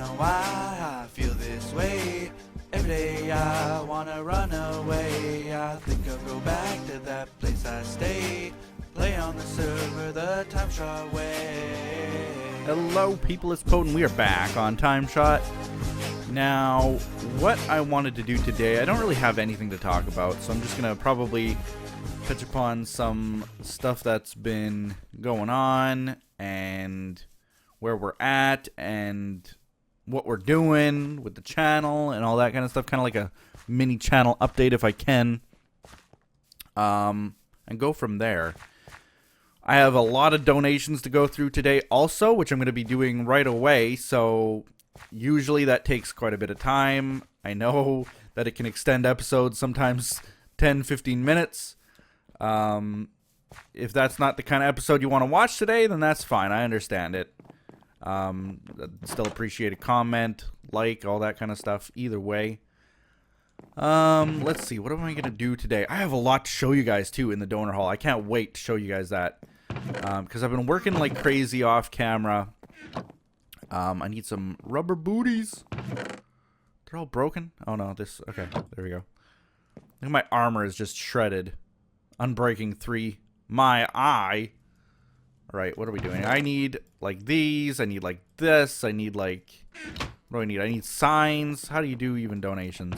know why I feel this way. Every day I wanna run away. I think I'll go back to that place I stay. Play on the server the TimeShot way. Hello people, it's Poet and we are back on TimeShot. Now, what I wanted to do today, I don't really have anything to talk about, so I'm just going to probably touch upon some stuff that's been going on and where we're at and what we're doing with the channel and all that kind of stuff, kind of like a mini channel update if I can, and go from there. I have a lot of donations to go through today also, which I'm going to be doing right away, so usually that takes quite a bit of time. I know that it can extend episodes sometimes 10-15 minutes. If that's not the kind of episode you want to watch today, then that's fine. I understand it. Still appreciate a comment, like, all that kind of stuff. Either way. Let's see. What am I going to do today? I have a lot to show you guys, too, in the donor hall. I can't wait to show you guys that. Because I've been working like crazy off camera. I need some rubber booties. They're all broken. Oh, no. Okay, there we go. I think my armor is just shredded. Unbreaking 3. My eye. All right, what are we doing? I need, like, these. I need, like, this. I need, like... What do I need? I need signs. How do you do even donations?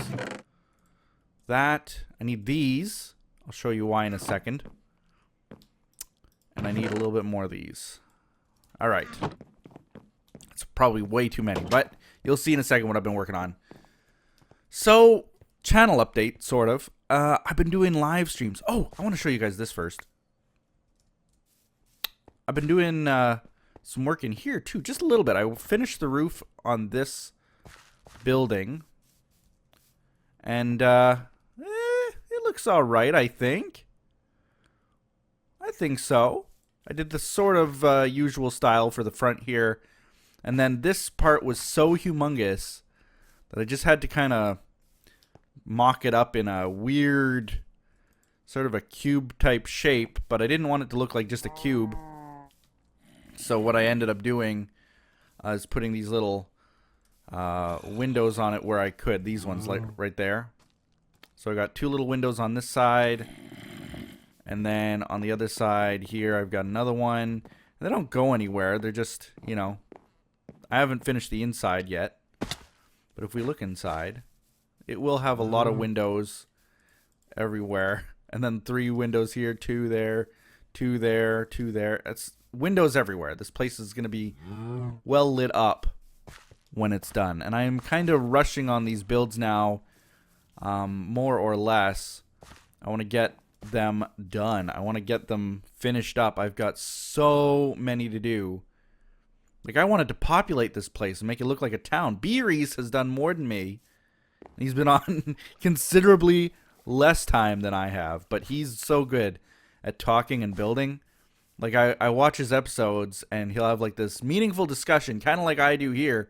That. I need these. I'll show you why in a second. And I need a little bit more of these. All right. It's probably way too many, but you'll see in a second what I've been working on. So, channel update, sort of. I've been doing live streams. Oh, I want to show you guys this first. I've been doing some work in here, too. Just a little bit. I finished the roof on this building. And it looks all right, I think. I think so. I did the sort of usual style for the front here. And then this part was so humongous that I just had to kind of mock it up in a weird, sort of a cube type shape. But I didn't want it to look like just a cube. So what I ended up doing is putting these little windows on it where I could. These ones like right there. So I got two little windows on this side. And then on the other side here, I've got another one. They don't go anywhere. They're just, you know, I haven't finished the inside yet. But if we look inside, it will have a lot of windows everywhere. And then 3 windows here, 2 there, 2 there, 2 there. It's windows everywhere. This place is going to be well lit up when it's done. And I am kind of rushing on these builds now, more or less. I want to get them done. I want to get them finished up. I've got so many to do. Like, I wanted to populate this place and make it look like a town. Beeries has done more than me. He's been on considerably less time than I have, but he's so good at talking and building. Like, I watch his episodes, and he'll have, like, this meaningful discussion, kind of like I do here,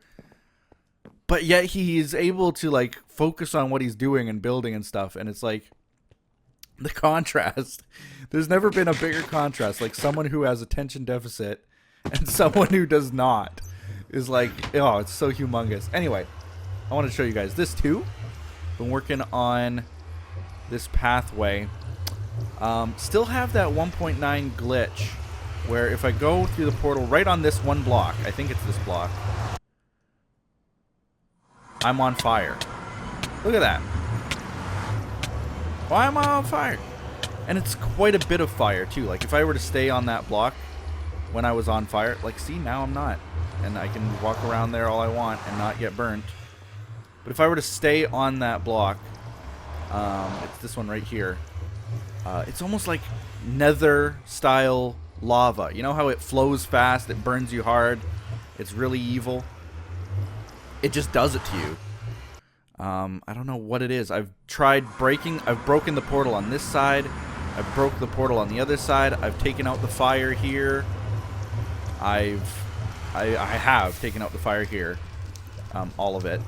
but yet he's able to, like, focus on what he's doing and building and stuff, and it's like, the contrast. There's never been a bigger contrast. Like, someone who has attention deficit and someone who does not is like, oh, it's so humongous. Anyway, I want to show you guys this too. Been working on this pathway. Still have that 1.9 glitch where if I go through the portal right on this one block, I think it's this block, I'm on fire. Look at that. Why am I on fire? And it's quite a bit of fire too. Like, if I were to stay on that block when I was on fire, like, see, now I'm not. And I can walk around there all I want and not get burnt. But if I were to stay on that block, it's this one right here. It's almost like nether style lava. You know how it flows fast, it burns you hard, it's really evil? It just does it to you. I don't know what it is. I've broken the portal on this side. I've broke the portal on the other side. I've taken out the fire here. I have taken out the fire here. All of it.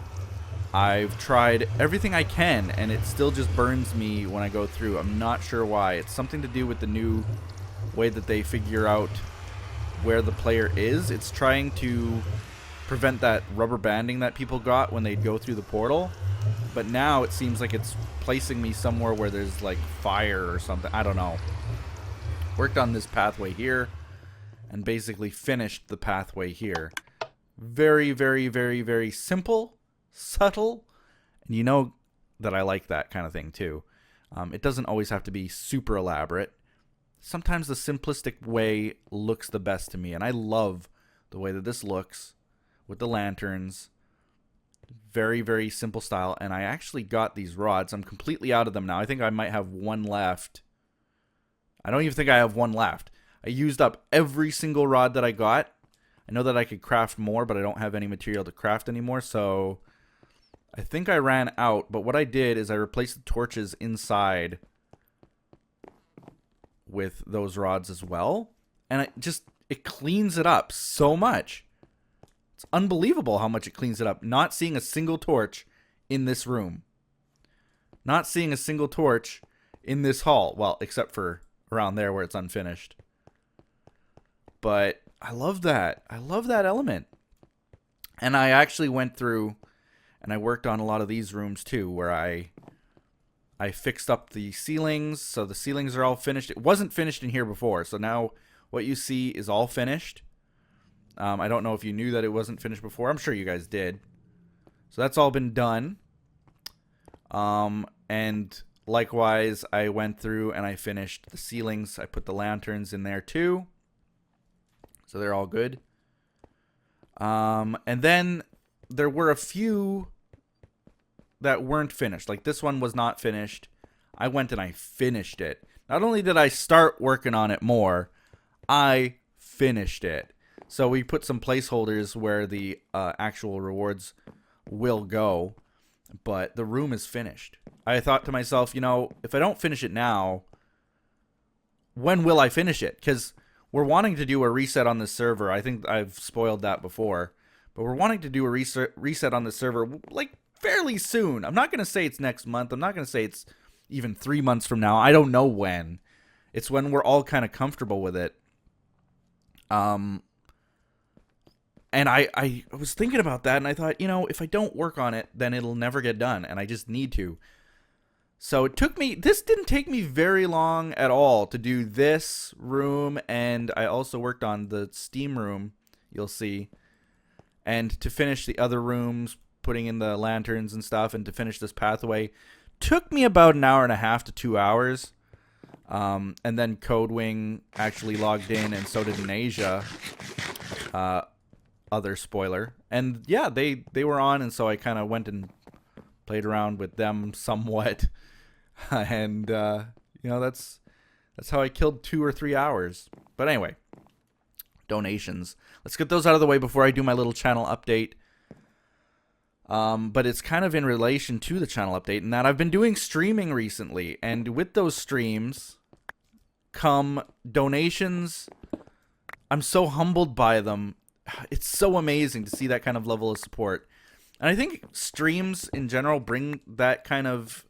I've tried everything I can, and it still just burns me when I go through. I'm not sure why. It's something to do with the new way that they figure out where the player is. It's trying to prevent that rubber banding that people got when they'd go through the portal. But now it seems like it's placing me somewhere where there's like fire or something. I don't know. Worked on this pathway here and basically finished the pathway here. Very, very, very, very simple, subtle, and you know that I like that kind of thing too. It doesn't always have to be super elaborate. Sometimes the simplistic way looks the best to me, and I love the way that this looks with the lanterns. Very, very simple style, and I actually got these rods. I'm completely out of them now. I think I might have one left. I don't even think I have one left. I used up every single rod that I got. I know that I could craft more, but I don't have any material to craft anymore, so I think I ran out. But what I did is I replaced the torches inside with those rods as well, and it cleans it up so much. It's unbelievable how much it cleans it up. Not seeing a single torch in this room. Not seeing a single torch in this hall. Well, except for around there where it's unfinished. But I love that. I love that element. And I actually went through and I worked on a lot of these rooms too, where I fixed up the ceilings. So the ceilings are all finished. It wasn't finished in here before. So now what you see is all finished. I don't know if you knew that it wasn't finished before. I'm sure you guys did. So that's all been done. And likewise, I went through and I finished the ceilings. I put the lanterns in there too. So they're all good. And then there were a few that weren't finished. Like this one was not finished. I went and I finished it. Not only did I start working on it more, I finished it. So we put some placeholders where the actual rewards will go, but the room is finished. I thought to myself, you know, if I don't finish it now, when will I finish it? Because we're wanting to do a reset on this server. I think I've spoiled that before, but we're wanting to do a reset on the server like fairly soon. I'm not going to say it's next month. I'm not going to say it's even 3 months from now. I don't know when. It's when we're all kind of comfortable with it. And I was thinking about that, and I thought, you know, if I don't work on it, then it'll never get done, and I just need to. So this didn't take me very long at all to do this room, and I also worked on the steam room, you'll see, and to finish the other rooms, putting in the lanterns and stuff, and to finish this pathway, took me about an hour and a half to 2 hours. And then Codewing actually logged in, and so did Nasia. Other spoiler. And yeah, they were on, and so I kind of went and played around with them somewhat. And you know, that's how I killed 2 or 3 hours. But anyway, donations. Let's get those out of the way before I do my little channel update. But it's kind of in relation to the channel update, in that I've been doing streaming recently, and with those streams come donations. I'm so humbled by them. It's so amazing to see that kind of level of support. And I think streams in general bring that kind of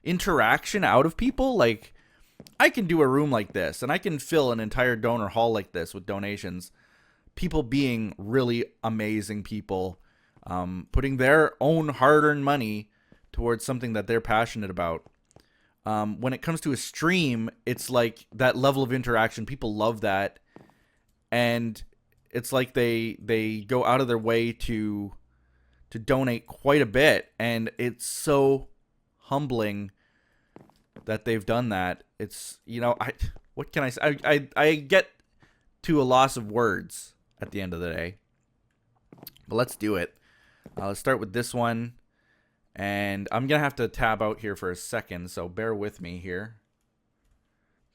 interaction out of people. Like, I can do a room like this, and I can fill an entire donor hall like this with donations. People being really amazing people, putting their own hard-earned money towards something that they're passionate about. When it comes to a stream, it's like that level of interaction. People love that. And it's like they go out of their way to donate quite a bit, and it's so humbling that they've done that. It's, you know, what can I say? I get to a loss of words at the end of the day. But let's do it. Let's start with this one, and I'm gonna have to tab out here for a second, so bear with me here.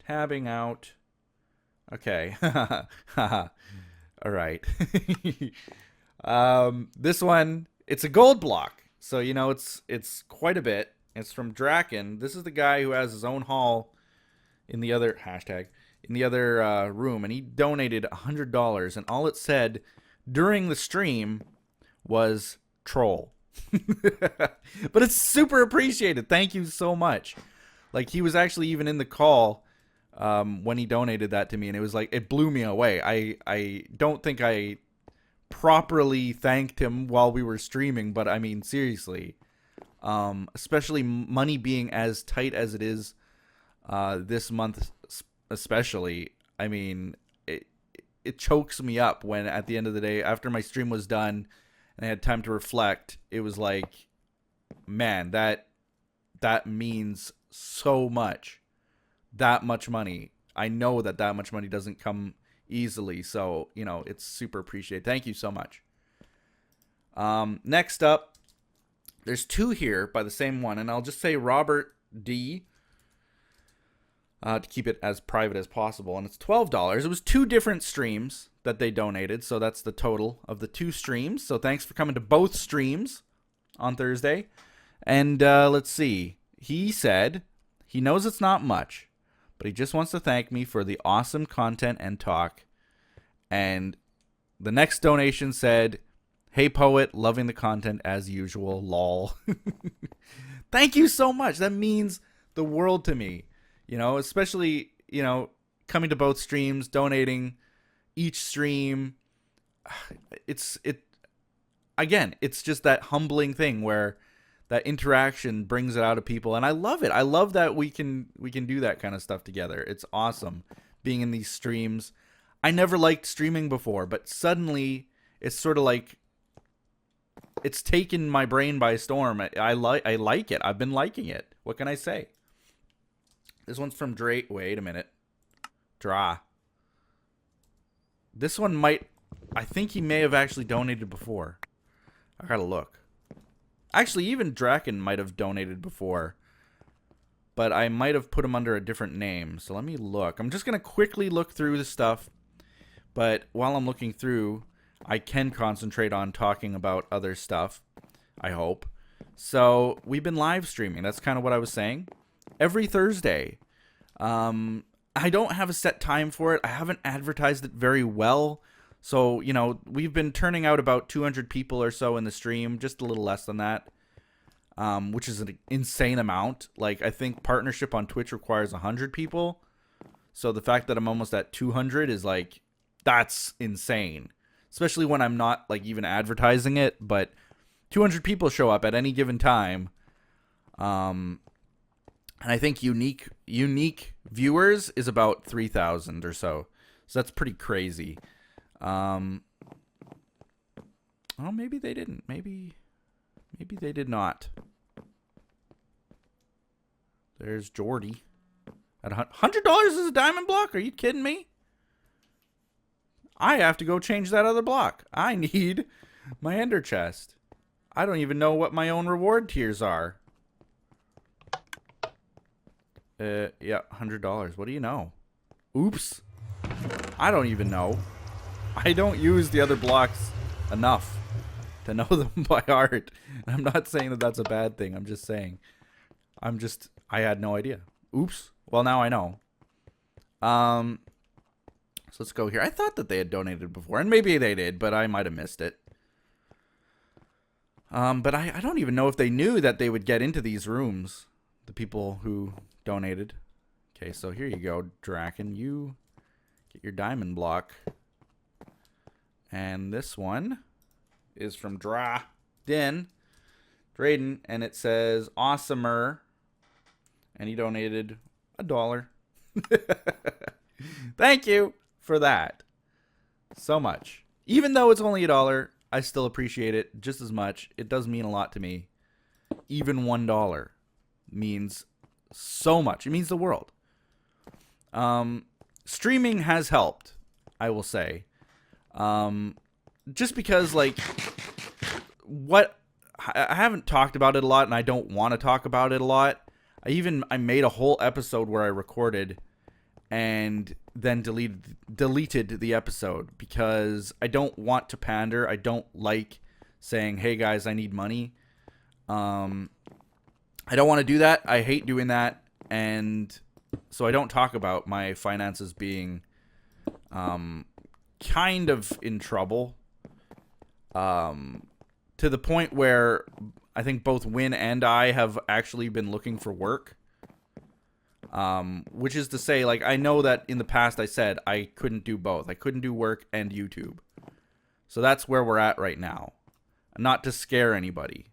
Tabbing out. Okay. All right. This one, it's a gold block. So, you know, it's quite a bit. It's from Draken. This is the guy who has his own hall in the other room, and he donated $100, and all it said during the stream was troll. But it's super appreciated. Thank you so much. Like, he was actually even in the call when he donated that to me, and it was like, it blew me away. I don't think I properly thanked him while we were streaming, but I mean, seriously, especially money being as tight as it is this month, especially. I mean, it chokes me up when at the end of the day, after my stream was done and I had time to reflect, it was like, man, that means so much. That much money. I know that much money doesn't come easily, so you know, it's super appreciated. Thank you so much. Next up, there's two here by the same one, and I'll just say Robert D, to keep it as private as possible, and it's $12. It was two different streams that they donated, so that's the total of the two streams. So thanks for coming to both streams on Thursday. And let's see, he said he knows it's not much, but he just wants to thank me for the awesome content and talk. And the next donation said, "Hey Poet, loving the content as usual, lol." Thank you so much. That means the world to me. You know, especially, you know, coming to both streams, donating each stream. Again, it's just that humbling thing where that interaction brings it out of people, and I love it. I love that we can do that kind of stuff together. It's awesome being in these streams. I never liked streaming before, but suddenly it's sort of like it's taken my brain by storm. I like it. I've been liking it. What can I say? This one's from Drake. Wait a minute. This one might... I think he may have actually donated before. I gotta look. Actually, even Draken might have donated before. But I might have put him under a different name. So let me look. I'm just gonna quickly look through the stuff. But while I'm looking through, I can concentrate on talking about other stuff. I hope. So, we've been live streaming. That's kind of what I was saying. Every Thursday. I don't have a set time for it. I haven't advertised it very well. So, you know, we've been turning out about 200 people or so in the stream. Just a little less than that. Which is an insane amount. Like, I think partnership on Twitch requires 100 people. So, the fact that I'm almost at 200 is like, that's insane. Especially when I'm not, like, even advertising it. But 200 people show up at any given time. And I think unique viewers is about 3,000 or so. So that's pretty crazy. Oh, maybe they didn't. Maybe they did not. There's Jordy. At $100 is a diamond block? Are you kidding me? I have to go change that other block. I need my ender chest. I don't even know what my own reward tiers are. Yeah, $100. What do you know? Oops. I don't even know. I don't use the other blocks enough to know them by heart. And I'm not saying that that's a bad thing. I'm just saying. I had no idea. Oops. Well, now I know. So let's go here. I thought that they had donated before, and maybe they did, but I might have missed it. But I don't even know if they knew that they would get into these rooms. The people who donated. Okay, so here you go, Draken. You get your diamond block. And this one is from Drayden, and it says awesomer. And he donated $1. Thank you for that so much. Even though it's only $1, I still appreciate it just as much. It does mean a lot to me. Even $1 means so much. It means the world. Streaming has helped, I will say. Just because, like, I haven't talked about it a lot, and I don't want to talk about it a lot. I made a whole episode where I recorded and then deleted the episode because I don't want to pander. I don't like saying, "Hey guys, I need money." I don't want to do that. I hate doing that, and so I don't talk about my finances being kind of in trouble, to the point where I think both Wyn and I have actually been looking for work. Which is to say, like, I know that in the past I said I couldn't do both. I couldn't do work and YouTube. So that's where we're at right now. Not to scare anybody.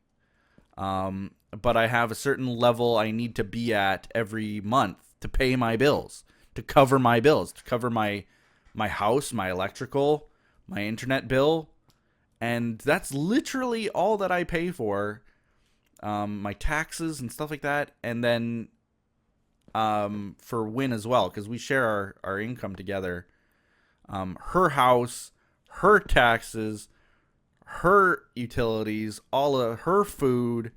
But I have a certain level I need to be at every month to pay my bills, to cover my bills, to cover my house, my electrical, my internet bill. And that's literally all that I pay for. My taxes and stuff like that. And then for Wyn as well, because we share our income together. Her house, her taxes, her utilities, all of her food,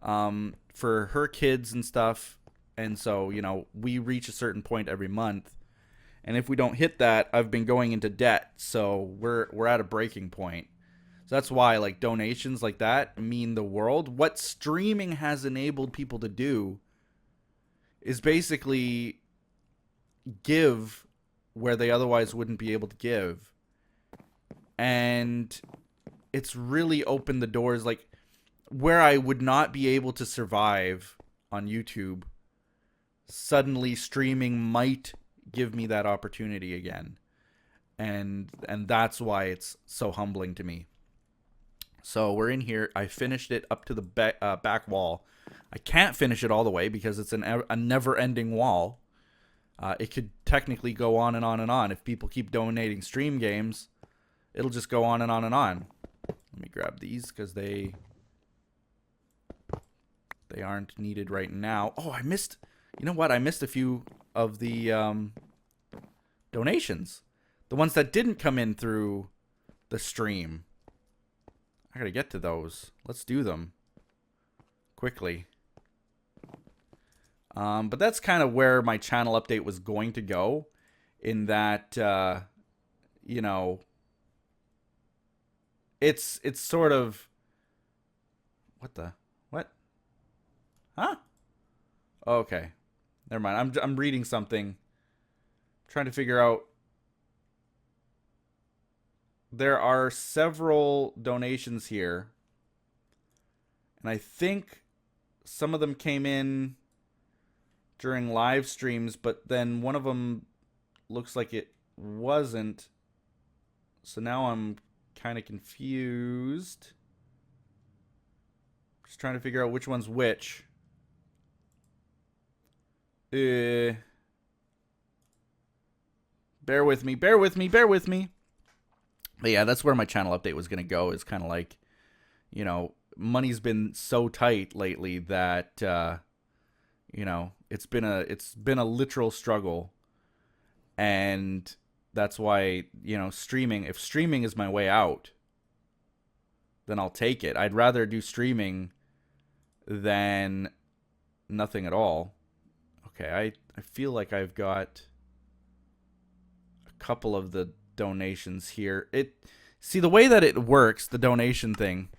for her kids and stuff. And so, you know, we reach a certain point every month. And if we don't hit that, I've been going into debt. So we're at a breaking point. So that's why, like, donations like that mean the world. What streaming has enabled people to do is basically give where they otherwise wouldn't be able to give. And it's really opened the doors, like, where I would not be able to survive on YouTube. Suddenly streaming might give me that opportunity again. And that's why it's so humbling to me. So we're in here. I finished it up to the back wall. I can't finish it all the way because it's a never-ending wall. It could technically go on and on and on. If people keep donating stream games, it'll just go on and on and on. Let me grab these because they aren't needed right now. Oh, I missed... You know what? I missed a few of the donations. The ones that didn't come in through the stream. I gotta get to those. Let's do them quickly. But that's kind of where my channel update was going to go. In that, you know, it's sort of... What? Huh? Okay. Never mind. I'm reading something. I'm trying to figure out. There are several donations here. And I think some of them came in during live streams, but then one of them looks like it wasn't. So now I'm kind of confused. Just trying to figure out which one's which. Bear with me. But yeah, that's where my channel update was going to go. Is kind of like, you know, money's been so tight lately that, you know, it's been a literal struggle. And that's why, you know, if streaming is my way out, then I'll take it. I'd rather do streaming than nothing at all. Okay, I feel like I've got a couple of the donations here. See, the way that it works, the donation thing,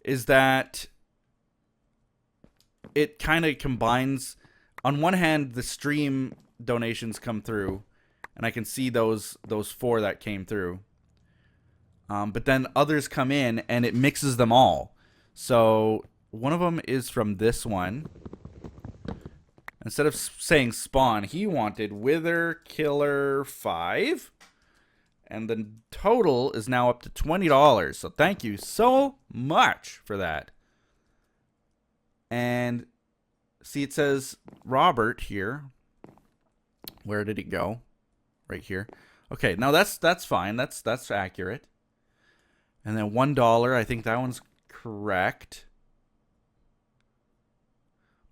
is that it kind of combines. On one hand, the stream donations come through, and I can see those 4 that came through. But then others come in, and it mixes them all. So one of them is from this one. Instead of saying spawn, he wanted Wither Killer 5. And the total is now up to $20. So thank you so much for that. And see, it says Robert here. Where did it go? Right here. Okay, now that's fine. That's accurate. And then $1, I think that one's correct.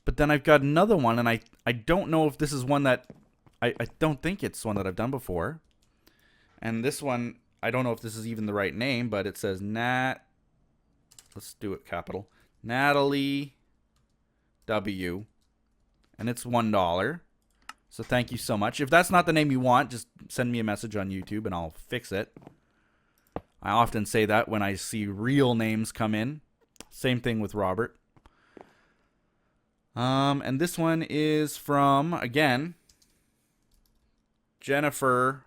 But then I've got another one, and I don't know if this is one that... I don't think it's one that I've done before. And this one, I don't know if this is even the right name, but it says Let's do it capital. Natalie W. And it's $1. So thank you so much. If that's not the name you want, just send me a message on YouTube, and I'll fix it. I often say that when I see real names come in. Same thing with Robert. And this one is from, again, Jennifer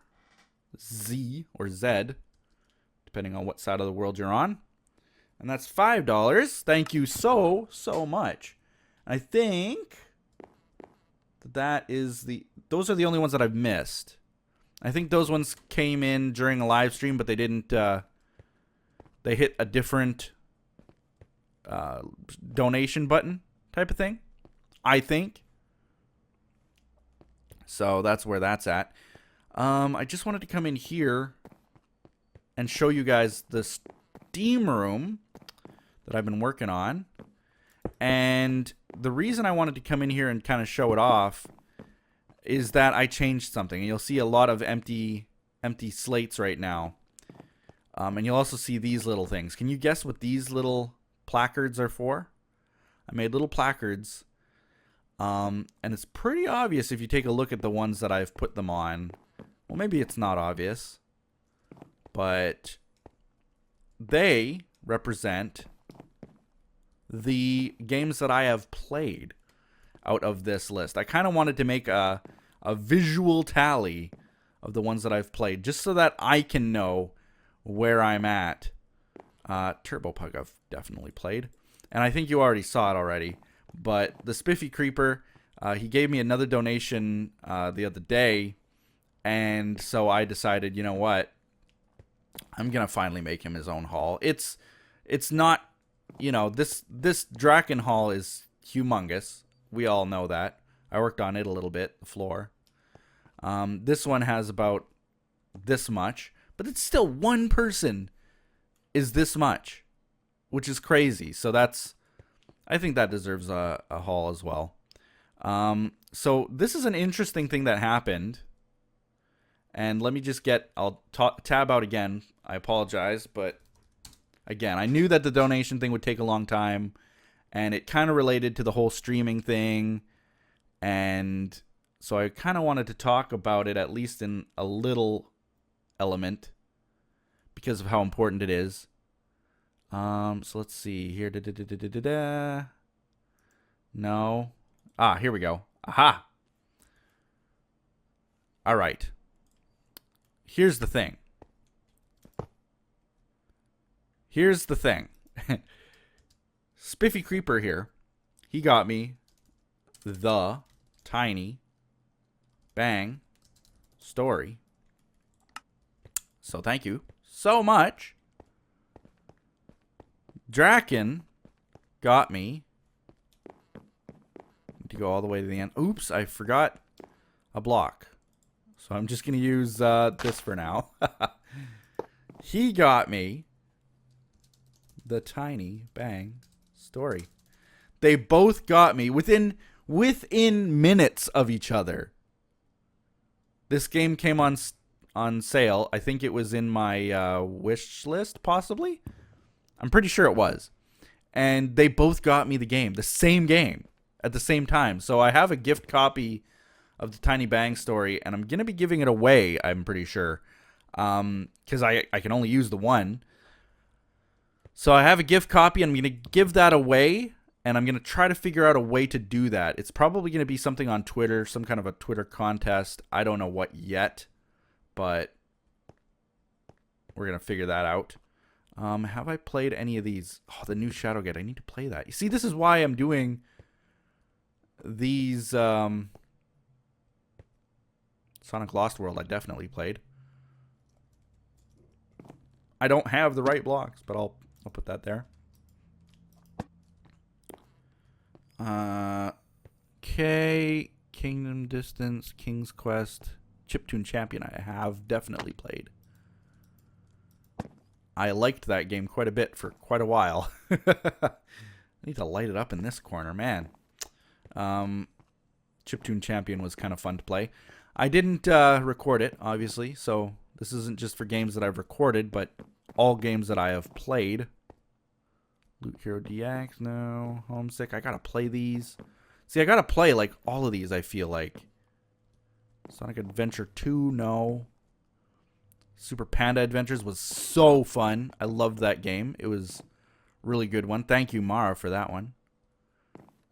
Z, or Z, depending on what side of the world you're on. And that's $5. Thank you so much. I think that is those are the only ones that I've missed. I think those ones came in during a live stream, but they didn't. They hit a different donation button type of thing, I think. So that's where that's at. I just wanted to come in here and show you guys the Steam room that I've been working on. And the reason I wanted to come in here and kind of show it off is that I changed something. And you'll see a lot of empty slates right now. And you'll also see these little things. Can you guess what these little placards are for? I made little placards. And it's pretty obvious if you take a look at the ones that I've put them on. Well, maybe it's not obvious. But they represent the games that I have played out of this list. I kind of wanted to make a visual tally of the ones that I've played, just so that I can know where I'm at. Turbo Pug I've definitely played, and I think you already saw it already. But the Spiffy Creeper, he gave me another donation the other day, and so I decided, you know what, I'm gonna finally make him his own haul. It's not, you know, this Draken haul is humongous. We all know that. I worked on it a little bit, the floor. This one has about this much, but it's still one person is this much, which is crazy. So I think that deserves a haul as well. So this is an interesting thing that happened. And let me just I'll tab out again. I apologize, but again, I knew that the donation thing would take a long time, and it kind of related to the whole streaming thing. And so I kind of wanted to talk about it, at least in a little element, because of how important it is. So let's see here. No. Here we go. Aha. All right. Here's the thing. Spiffy Creeper here. He got me the Tiny Bang Story. So thank you so much. Draken got me. Need to go all the way to the end. Oops, I forgot a block. So I'm just going to use this for now. He got me the Tiny Bang Story. They both got me within minutes of each other. This game came on sale. I think it was in my wish list, possibly. I'm pretty sure it was. And they both got me the same game, at the same time. So I have a gift copy of the Tiny Bang Story, and I'm going to be giving it away, I'm pretty sure. Because I can only use the one. So I have a gift copy, and I'm going to give that away, and I'm going to try to figure out a way to do that. It's probably going to be something on Twitter, some kind of a Twitter contest. I don't know what yet, but we're going to figure that out. Have I played any of these? Oh, the new Shadowgate. I need to play that. You see, this is why I'm doing these Sonic Lost World. I definitely played. I don't have the right blocks, but I'll put that there. Okay, Kingdom Distance, King's Quest, Chiptune Champion. I have definitely played. I liked that game quite a bit for quite a while. I need to light it up in this corner, man. Chiptune Champion was kind of fun to play. I didn't record it, obviously, so this isn't just for games that I've recorded, but all games that I have played. Loot Hero DX, no. Homesick, I gotta play these. See, I gotta play, like, all of these, I feel like. Sonic Adventure 2, no. Super Panda Adventures was so fun. I loved that game. It was a really good one. Thank you, Mara, for that one.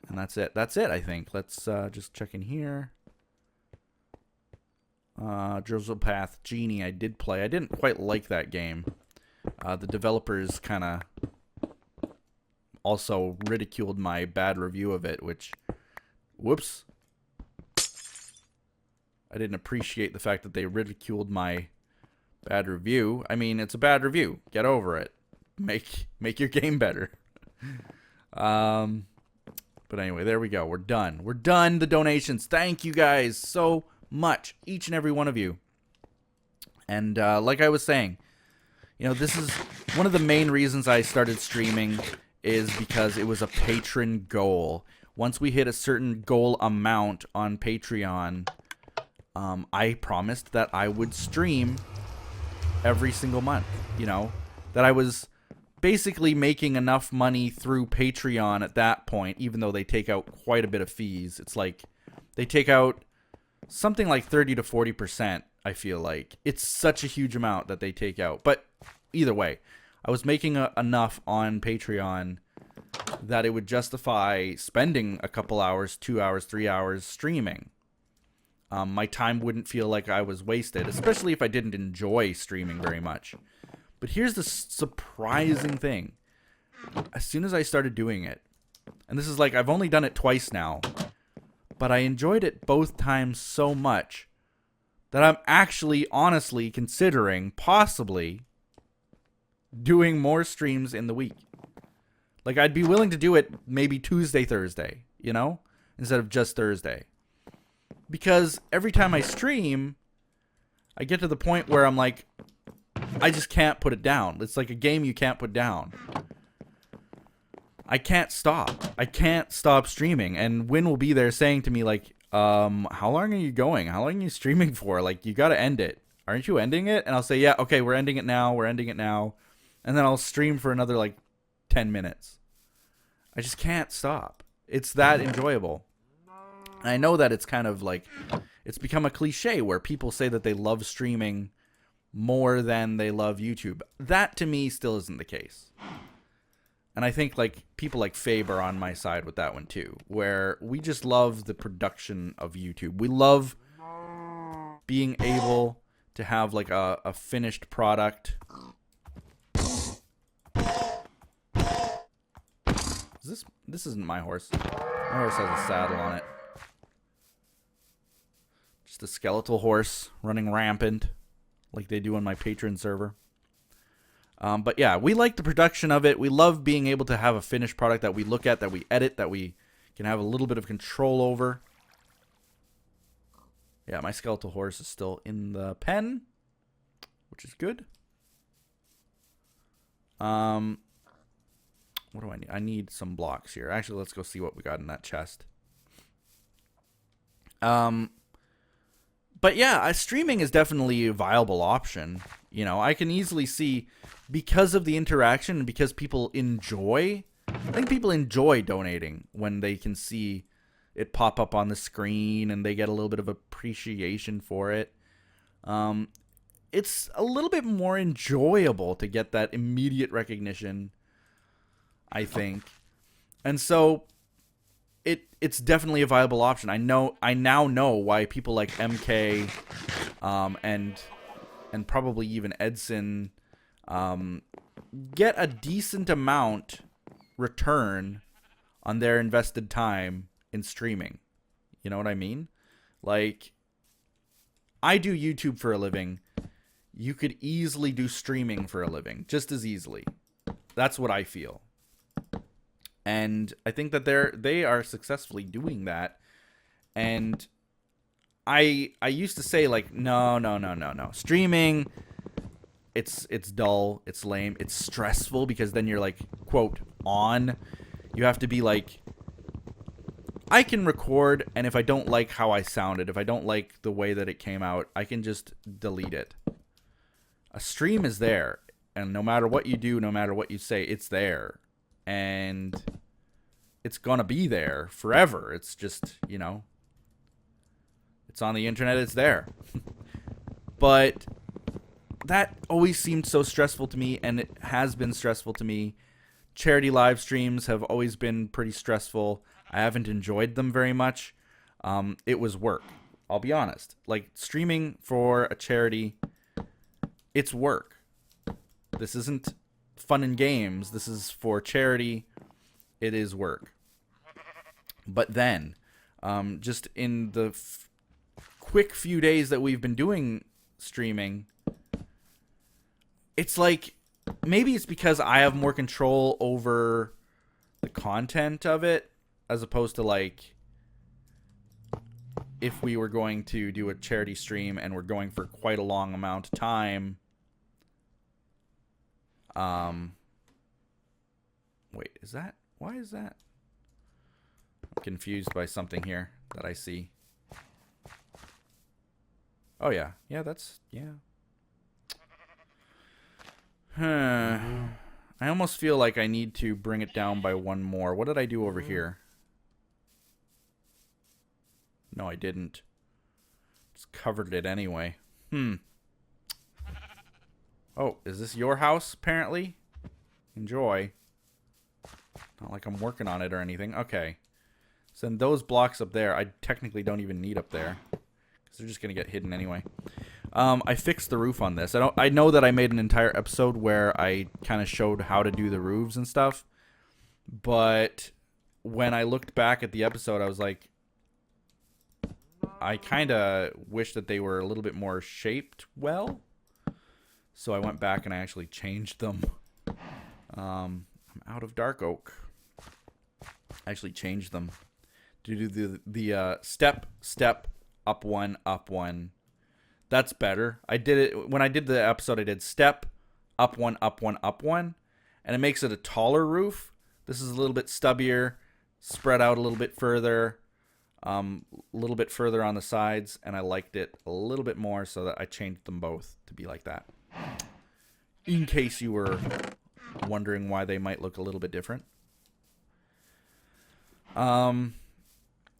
And that's it. That's it, I think. Let's just check in here. Drizzle Path Genie, I did play. I didn't quite like that game. The developers kind of also ridiculed my bad review of it, which, whoops. I didn't appreciate the fact that they ridiculed my bad review. I mean, it's a bad review. Get over it. Make your game better. But anyway, there we go. We're done. We're done. The donations. Thank you guys so much, each and every one of you. And like I was saying, you know, this is one of the main reasons I started streaming is because it was a patron goal. Once we hit a certain goal amount on Patreon, I promised that I would stream every single month. You know, that I was basically making enough money through Patreon at that point, even though they take out quite a bit of fees. It's like they take out something like 30 to 40%, I feel like. It's such a huge amount that they take out. But either way, I was making enough on Patreon that it would justify spending a couple hours, 2 hours, 3 hours streaming. My time wouldn't feel like I was wasted, especially if I didn't enjoy streaming very much. But here's the surprising thing. As soon as I started doing it, and this is like, I've only done it twice now, but I enjoyed it both times so much that I'm actually honestly considering possibly doing more streams in the week. Like, I'd be willing to do it maybe Tuesday, Thursday, you know, instead of just Thursday. Because every time I stream, I get to the point where I'm like, I just can't put it down. It's like a game you can't put down. I can't stop. I can't stop streaming. And Wyn will be there saying to me, like, how long are you going? How long are you streaming for? Like, you got to end it. Aren't you ending it? And I'll say, yeah, okay, we're ending it now. We're ending it now. And then I'll stream for another, like, 10 minutes. I just can't stop. It's that enjoyable. And I know that it's kind of like, it's become a cliche where people say that they love streaming more than they love YouTube. That to me still isn't the case. And I think like people like Fabe are on my side with that one too, where we just love the production of YouTube. We love being able to have like a finished product. This isn't my horse. My horse has a saddle on it. Just a skeletal horse running rampant like they do on my patron server. But yeah, we like the production of it. We love being able to have a finished product that we look at, that we edit, that we can have a little bit of control over. Yeah, my skeletal horse is still in the pen, which is good. What do I need? I need some blocks here. Actually, let's go see what we got in that chest. But yeah, streaming is definitely a viable option. You know, I can easily see, because of the interaction and because people enjoy, I think people enjoy donating when they can see it pop up on the screen and they get a little bit of appreciation for it. It's a little bit more enjoyable to get that immediate recognition, I think. And so it's definitely a viable option. I now know why people like MK and probably even Edson get a decent amount return on their invested time in streaming. You know what I mean? Like, I do YouTube for a living. You could easily do streaming for a living, just as easily. That's what I feel. And I think that they are successfully doing that. And I used to say, like, no. Streaming, it's dull, it's lame, it's stressful, because then you're like, quote, on. You have to be like, I can record, and if I don't like how I sounded, if I don't like the way that it came out, I can just delete it. A stream is there, and no matter what you do, no matter what you say, it's there. And it's gonna be there forever. It's just, you know, it's on the internet, it's there. But that always seemed so stressful to me, and it has been stressful to me. Charity live streams have always been pretty stressful. I haven't enjoyed them very much. It was work. I'll be honest. Like, streaming for a charity, it's work. This isn't fun and games. This is for charity. It is work. But then, just in the quick few days that we've been doing streaming, it's like, maybe it's because I have more control over the content of it, as opposed to like if we were going to do a charity stream and we're going for quite a long amount of time. Wait, is that, why is that? I'm confused by something here that I see. Oh yeah, yeah, that's, yeah. I almost feel like I need to bring it down by one more. What did I do over here? No, I didn't. Just covered it anyway. Oh, is this your house, apparently? Enjoy. Not like I'm working on it or anything. Okay. So then those blocks up there, I technically don't even need up there, because they're just going to get hidden anyway. I fixed the roof on this. I know that I made an entire episode where I kind of showed how to do the roofs and stuff. But when I looked back at the episode, I was like, I kind of wish that they were a little bit more shaped well. So I went back and I actually changed them. I'm out of dark oak. I actually changed them to do the step, up one, up one. That's better. I did it when I did the episode. I did step, up one, up one, up one, and it makes it a taller roof. This is a little bit stubbier, spread out a little bit further, a little bit further on the sides, and I liked it a little bit more, so that I changed them both to be like that. In case you were wondering why they might look a little bit different.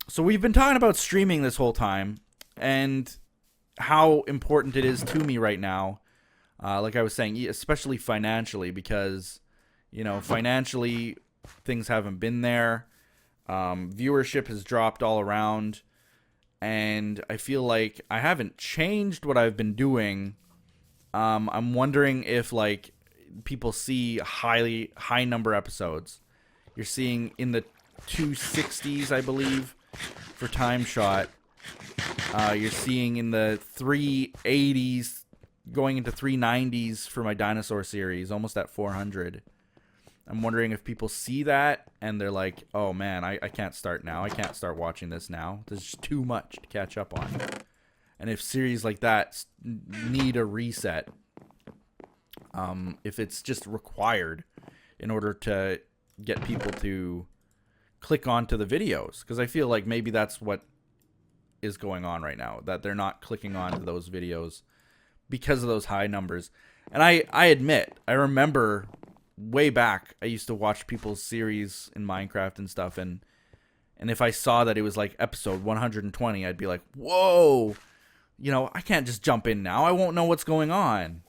So we've been talking about streaming this whole time, and how important it is to me right now. Like I was saying, especially financially, because, you know, financially things haven't been there. Viewership has dropped all around, and I feel like I haven't changed what I've been doing. I'm wondering if like people see high number episodes. You're seeing in the 260s, I believe, for TimeShot. You're seeing in the 380s, going into 390s for my dinosaur series, almost at 400. I'm wondering if people see that and they're like, oh man, I can't start now. I can't start watching this now. There's just too much to catch up on. And if series like that need a reset, if it's just required in order to get people to click onto the videos, because I feel like maybe that's what is going on right now, that they're not clicking on to those videos because of those high numbers. And I admit, I remember way back, I used to watch people's series in Minecraft and stuff, and if I saw that it was like episode 120, I'd be like, whoa, you know, I can't just jump in now. I won't know what's going on.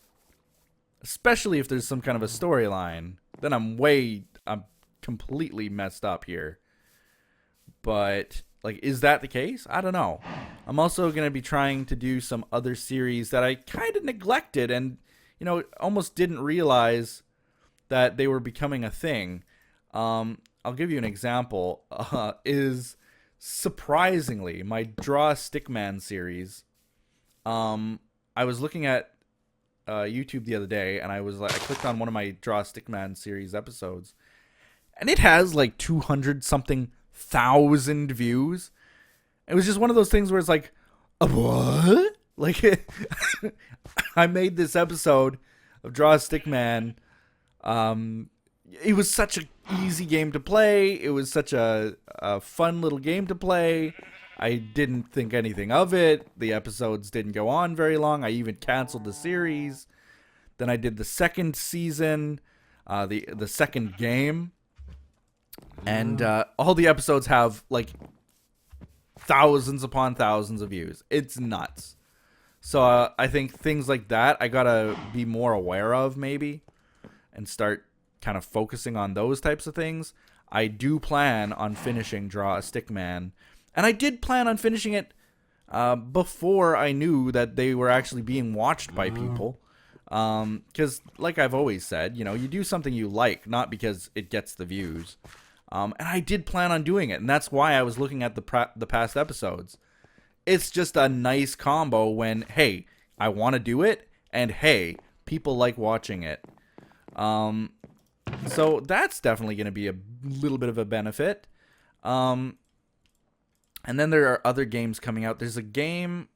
Especially if there's some kind of a storyline. Then I'm completely messed up here. But like, is that the case? I don't know. I'm also going to be trying to do some other series that I kind of neglected and, you know, almost didn't realize that they were becoming a thing. I'll give you an example. Is surprisingly my Draw a Stickman series. I was looking at YouTube the other day, and I clicked on one of my Draw a Stickman series episodes, and it has like 200 something thousand views. It was just one of those things where it's like, what? Like, I made this episode of Draw a Stickman. It was such an easy game to play. It was such a fun little game to play. I didn't think anything of it. The episodes didn't go on very long. I even canceled the series. Then I did the second season, the second game. And all the episodes have like thousands upon thousands of views. It's nuts. So I think things like that I gotta be more aware of, maybe, and start kind of focusing on those types of things. I do plan on finishing Draw a Stickman, and I did plan on finishing it before I knew that they were actually being watched by people. Because, like I've always said, you know, you do something you like, not because it gets the views. And I did plan on doing it, and that's why I was looking at the past episodes. it's just a nice combo when, hey, I want to do it, and hey, people like watching it. So that's definitely going to be a little bit of a benefit. And then there are other games coming out. There's a game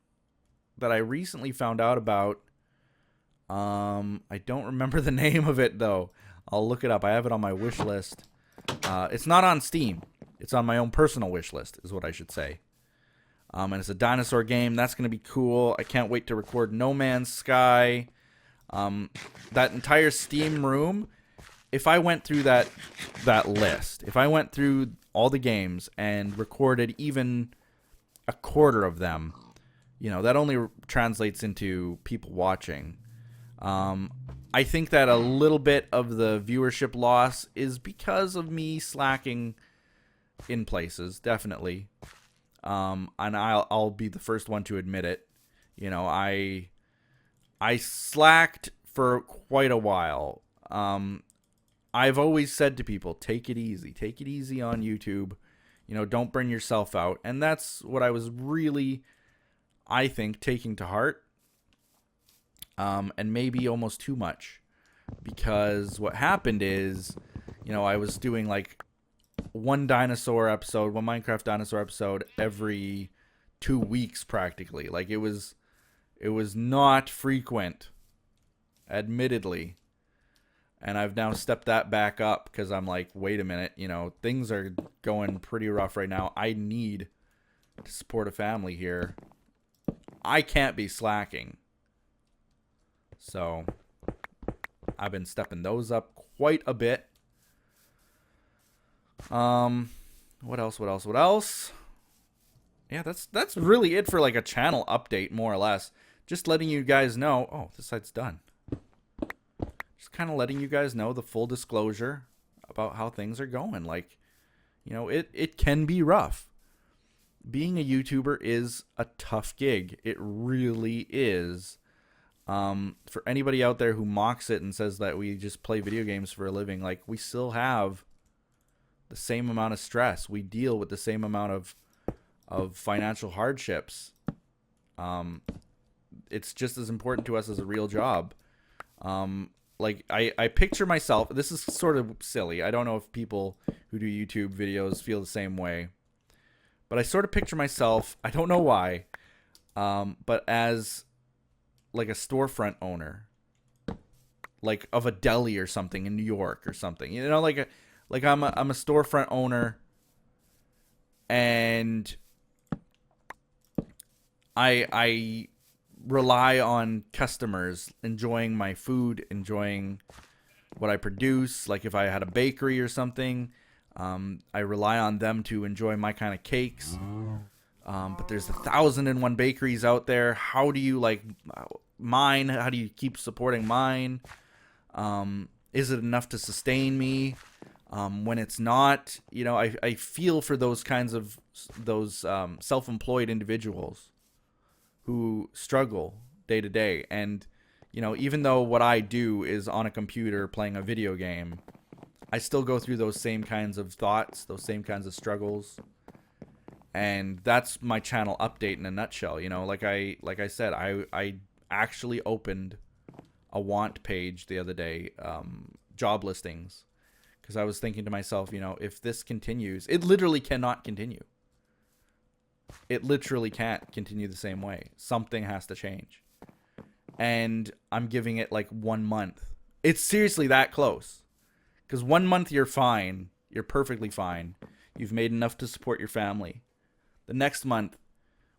that I recently found out about. I don't remember the name of it, though. I'll look it up. I have it on my wish list. It's not on Steam. It's on my own personal wish list, is what I should say. And it's a dinosaur game. That's going to be cool. I can't wait to record No Man's Sky. That entire Steam room, if I went through that list, if I went through all the games and recorded even a quarter of them, that only translates into people watching. I think that a little bit of the viewership loss is because of me slacking in places, definitely. And I'll be the first one to admit it. I slacked for quite a while. I've always said to people, take it easy on YouTube. Don't burn yourself out. And that's what I was really, I think, taking to heart. And maybe almost too much, because what happened is, I was doing like one Minecraft dinosaur episode every 2 weeks practically. Like it was not frequent, admittedly. And I've now stepped that back up because I'm like, wait a minute, things are going pretty rough right now. I need to support a family here. I can't be slacking. So I've been stepping those up quite a bit. What else? Yeah, that's really it for like a channel update, more or less. Just letting you guys know. Oh, this side's done. Just kind of letting you guys know the full disclosure about how things are going. Like, it can be rough. Being a YouTuber is a tough gig. It really is. For anybody out there who mocks it and says that we just play video games for a living, like, we still have the same amount of stress. We deal with the same amount of financial hardships. It's just as important to us as a real job. Like, I picture myself, this is sort of silly. I don't know if people who do YouTube videos feel the same way, but I sort of picture myself, I don't know why, but as like a storefront owner, like of a deli or something in New York or something, like I'm a storefront owner, and I rely on customers enjoying my food, enjoying what I produce. Like if I had a bakery or something, I rely on them to enjoy my kind of cakes. But there's 1,001 bakeries out there. How do you like mine? How do you keep supporting mine? Is it enough to sustain me? When it's not, I feel for those kinds of self-employed individuals who struggle day to day. And, even though what I do is on a computer playing a video game, I still go through those same kinds of thoughts, those same kinds of struggles. And that's my channel update in a nutshell. Like I said, I actually opened a want page the other day, job listings, because I was thinking to myself, if this continues, it literally cannot continue. It literally can't continue the same way. Something has to change. And I'm giving it like 1 month. It's seriously that close. Because 1 month you're fine. You're perfectly fine. You've made enough to support your family. The next month,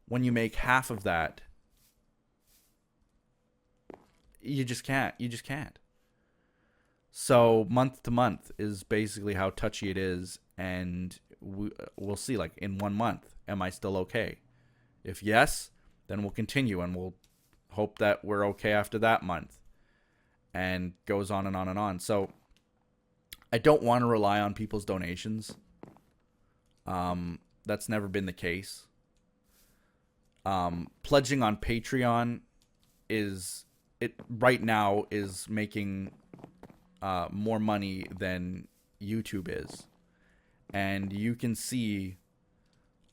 when you make half of that, you just can't. So month to month is basically how touchy it is. And we'll see, like, in 1 month, am I still okay? If yes, then we'll continue, and we'll hope that we're okay after that month. And goes on and on and on. So I don't want to rely on people's donations. That's never been the case. Pledging on Patreon right now is making more money than YouTube is. And you can see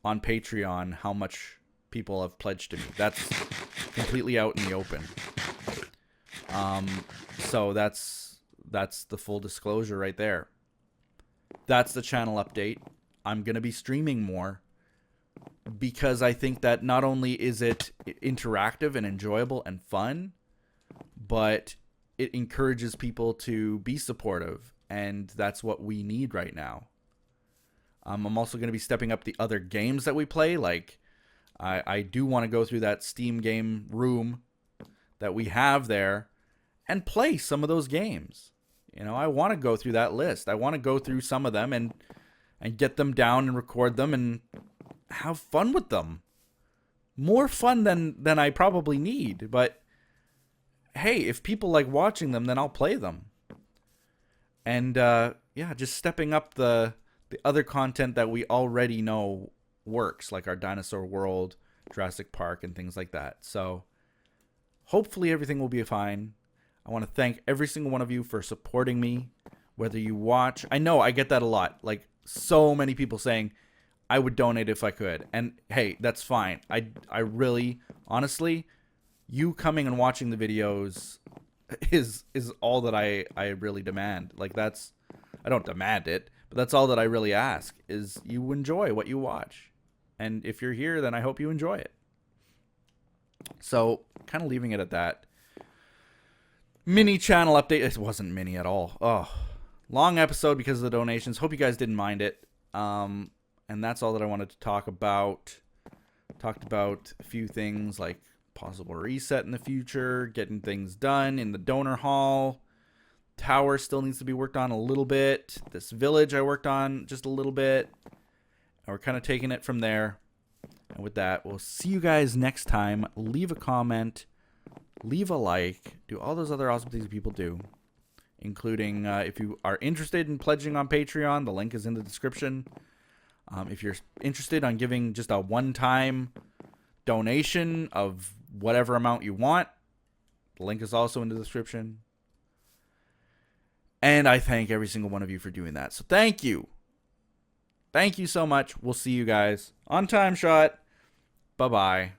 on Patreon how much people have pledged to me. That's completely out in the open. So that's the full disclosure right there. That's the channel update. I'm going to be streaming more because I think that not only is it interactive and enjoyable and fun, but it encourages people to be supportive, and that's what we need right now. I'm also going to be stepping up the other games that we play. Like, I do want to go through that Steam game room that we have there and play some of those games. You know, I want to go through that list. I want to go through some of them and get them down and record them and have fun with them. More fun than I probably need. But, hey, if people like watching them, then I'll play them. And, yeah, just stepping up the other content that we already know works, like our Dinosaur World, Jurassic Park, and things like that. So hopefully everything will be fine. I want to thank every single one of you for supporting me, whether you watch. I know I get that a lot. Like, so many people saying, I would donate if I could. And hey, that's fine. I really, honestly, you coming and watching the videos is all that I really demand. Like, that's, I don't demand it, but that's all that I really ask, is you enjoy what you watch. And if you're here, then I hope you enjoy it. So, kind of leaving it at that. Mini channel update. It wasn't mini at all. Oh, long episode because of the donations. Hope you guys didn't mind it. And that's all that I wanted to talk about. Talked about a few things like possible reset in the future, getting things done in the donor hall. Tower still needs to be worked on a little bit. This village I worked on just a little bit. And we're kind of taking it from there. And with that, we'll see you guys next time. Leave a comment. Leave a like. Do all those other awesome things people do. Including if you are interested in pledging on Patreon, the link is in the description. If you're interested on giving just a one-time donation of whatever amount you want, the link is also in the description. And I thank every single one of you for doing that. So thank you. Thank you so much. We'll see you guys on TimeShot. Bye-bye.